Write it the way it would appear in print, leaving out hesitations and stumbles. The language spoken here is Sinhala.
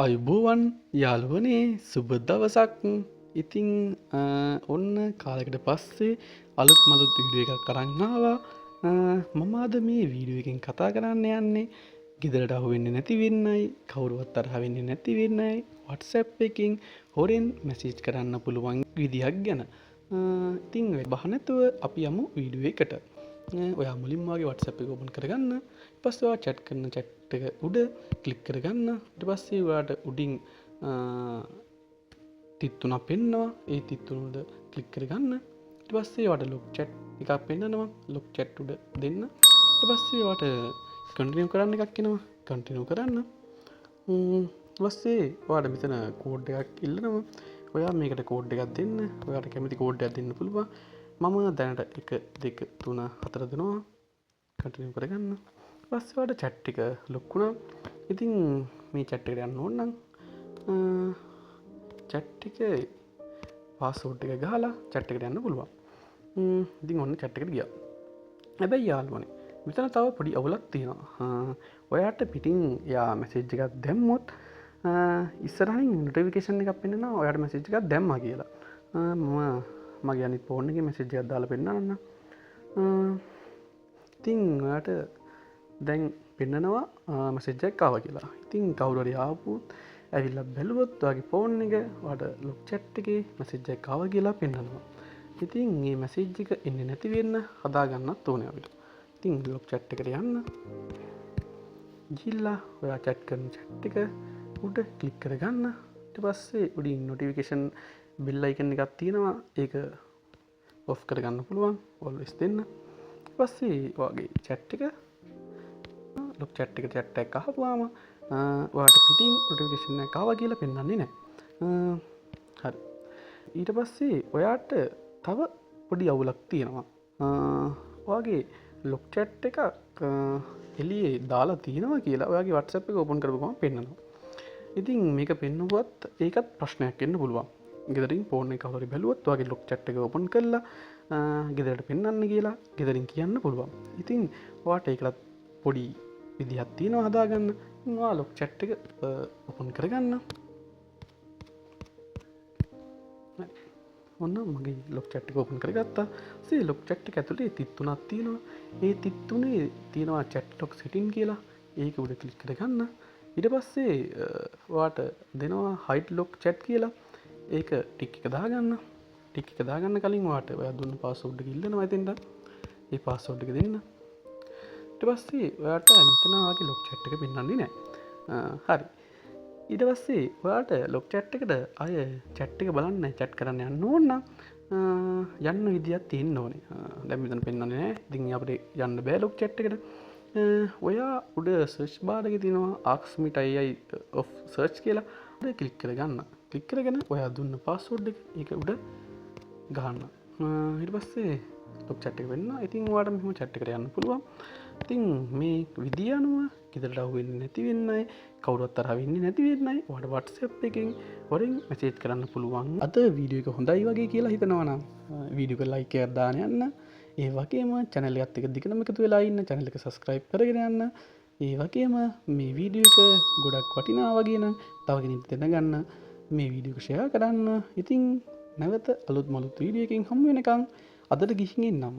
අයුබෝවන් යාළුවනේ සුබ දවසක්. ඉතිං ඔන්න කාලෙකට පස්සේ අලුත් මලුත් වීඩියෝ එකක් කරන්නාවා. මම අද මේ වීඩියෝ එකෙන් කතා කරන්න යන්නේ ගෙදරට අහුවෙන්නේ නැති වෙන්නයි, කවුරුවත් තරහ වෙන්නේ නැති වෙන්නයි, WhatsApp එකකින් හොරෙන් මැසේජ් කරන්න පුළුවන් විදිහක් ගැන. ඉතින් බහ නැතුව අපි යමු වීඩියෝ එකට. ඔයා මුලින්ම වගේ WhatsApp එක ඕපන් කරගන්න. ඊට පස්සේ ඔයා chat කරන chat එක උඩ ක්ලික් කරගන්න. ඊට පස්සේ ඔයාට උඩින් තිත් තුනක් පෙන්නවා. ඒ තිත් තුන උඩ ක්ලික් කරගන්න. ඊට පස්සේ ඔයාට log chat එකක් පෙන්නනවා. log chat උඩ දෙන්න. ඊට පස්සේ ඔයාට continue කරන්න එකක් එනවා. continue කරන්න. ඊට පස්සේ ඔයාට මෙතන කෝඩ් එකක් ඉල්ලනවා. ඔයා මේකට කෝඩ් එකක් දෙන්න. ඔයාට කැමති කෝඩ් එකක් දෙන්න පුළුවන්. මම දැනට 1 2 3 4 දෙනවා. කන්ටිනියු කරගන්න. ඊට පස්සේ ඔයාලට chat එක ලොක් වුණා. ඉතින් මේ chat එකට යන්න ඕන නම් chat එකේ password එක ගහලා chat එකට යන්න පුළුවන්. ඉතින් ඔන්න chat එකට ගියා. හැබැයි යාළුවනේ මෙතන තව පොඩි අවුලක් තියෙනවා. ඔයාට පිටින් යා මැසේජ් එකක් දැම්මොත් ඉස්සරහින් නොටිෆිකේෂන් එකක් පෙන්නනවා ඔයාට මැසේජ් එකක් දැම්මා කියලා. මම මගේ අනිත් ෆෝන් එකේ මැසේජ් එකක් දාලා පෙන්නන්න. ඉතින් ඔයාට දැන් පෙන්නනවා මැසේජ් එකක් ආවා කියලා. ඉතින් කවුරු හරි ආවොත් ඇවිල්ලා බැලුවොත් ඔයාගේ ෆෝන් එක ඔයාට ලොක් chat එකේ මැසේජ් එකක් ආවා කියලා පෙන්නනවා. ඉතින් මේ මැසේජ් එක එන්නේ නැති වෙන්න හදා ගන්නත් ඕනේ අපිට. ඉතින් ලොක් chat එකට යන්න. ගිහිල්ලා ඔයා chat කරන chat එක උඩ ක්ලික් කරගන්න. ඊට පස්සේ උඩින් notification bell icon එකක් තියෙනවා. ඒක ඔෆ් කරගන්න පුළුවන්. always දෙන්න. ඊට පස්සේ ඔයාගේ chat එක ලොක් chat එක chat එකක් අහපුවාම ඔයාට පිටින් notification එකක් ආවා කියලා පෙන්වන්නේ නැහැ. හරි. ඊට පස්සේ ඔයාට තව පොඩි අවුලක් තියෙනවා. ඔයාගේ ලොක් chat එකක් එළියේ දාලා තියෙනවා කියලා ඔයාගේ WhatsApp එක ඕපන් කරපුවම පෙන්නනවා. ඉතින් මේක පෙන්නුවත් ඒකත් ප්‍රශ්නයක් වෙන්න පුළුවන්. ගෙදරින් ෆෝන් එක කවුරු හරි බැලුවොත් ඔයාගේ ලොක් chat එක ඕපන් කරලා ගෙදරට පෙන්වන්න කියලා ගෙදරින් කියන්න පුළුවන්. ඉතින් ඔයාට ඒකලත් පොඩි විදිහක් තියෙනවා හදාගන්න. ඔයා ලොක් chat එක ඕපන් කරගන්න. ඔන්න මගේ ලොක් chat එක ඕපන් කරගත්තා. ඊට ලොක් chat එක ඇතුලේ තිත් තුනක් තියෙනවා. ඒ තිත් තුනේ තියෙනවා chat log setting කියලා. ඒක උඩ ක්ලික් කරගන්න. ඊට පස්සේ ඔයාට දෙනවා hide log chat කියලා. ඒක ටික් එක දාගන්න. ටික් එක දාගන්න කලින් ඔයාට ඔයා දුන්න පාස්වර්ඩ් එක ඉල්ලනවා එතෙන්ට. ඒ පාස්වර්ඩ් එක දෙන්න. ඊට පස්සේ ඔයාට මෙතන ඔයාගේ ලොක් chat එක පෙන්වන්නේ නැහැ. හරි. ඊට පස්සේ ඔයාට ලොක් chat එකට අය chat එක බලන්න chat කරන්න යන්න ඕන නම් යන්න විදියක් තියෙන්න ඕනේ. දැන් මෙතන පෙන්වන්නේ නැහැ. ඉතින් අපිට යන්න බෑ ලොක් chat එකට. ඔයා උඩ search bar එකේ තියෙනවා ask me AI of search කියලා. උඩ ක්ලික් කරගන්න. ක්ලික් කරගෙන ඔයා දුන්න පාස්වර්ඩ් එක ඒක උඩ ගහන්න. ඊට පස්සේ ලොක් chat එක වෙන්න. ඉතින් ඔයාට මෙහෙම chat එකට යන්න පුළුවන්. ඉතින් මේ විදිය අනුව ගෙදරට අහුවෙන්නේ නැති වෙන්නයි, කවුරුවත් තරහ වෙන්නේ නැති වෙන්නයි ඔයාට WhatsApp එකෙන් හොරෙන් මැසේජ් කරන්න පුළුවන්. අද වීඩියෝ එක හොඳයි වගේ කියලා හිතනවා නම් වීඩියෝ එක like එකක් දාන්න යන්න. ඒ වගේම channel එකත් එක්ක දිගටම එකතු වෙලා ඉන්න, channel එක subscribe කරගෙන යන්න. ඒ වගේම මේ වීඩියෝ එක ගොඩක් වටිනා වගේ නම් තව කෙනෙක්ට දැනගන්න මේ වීඩියෝ එක share කරන්න. ඉතින් නැවත අලුත් මලුත් වීඩියෝ එකකින් හමු වෙනකන් අදට ගිහින් එන්නම්.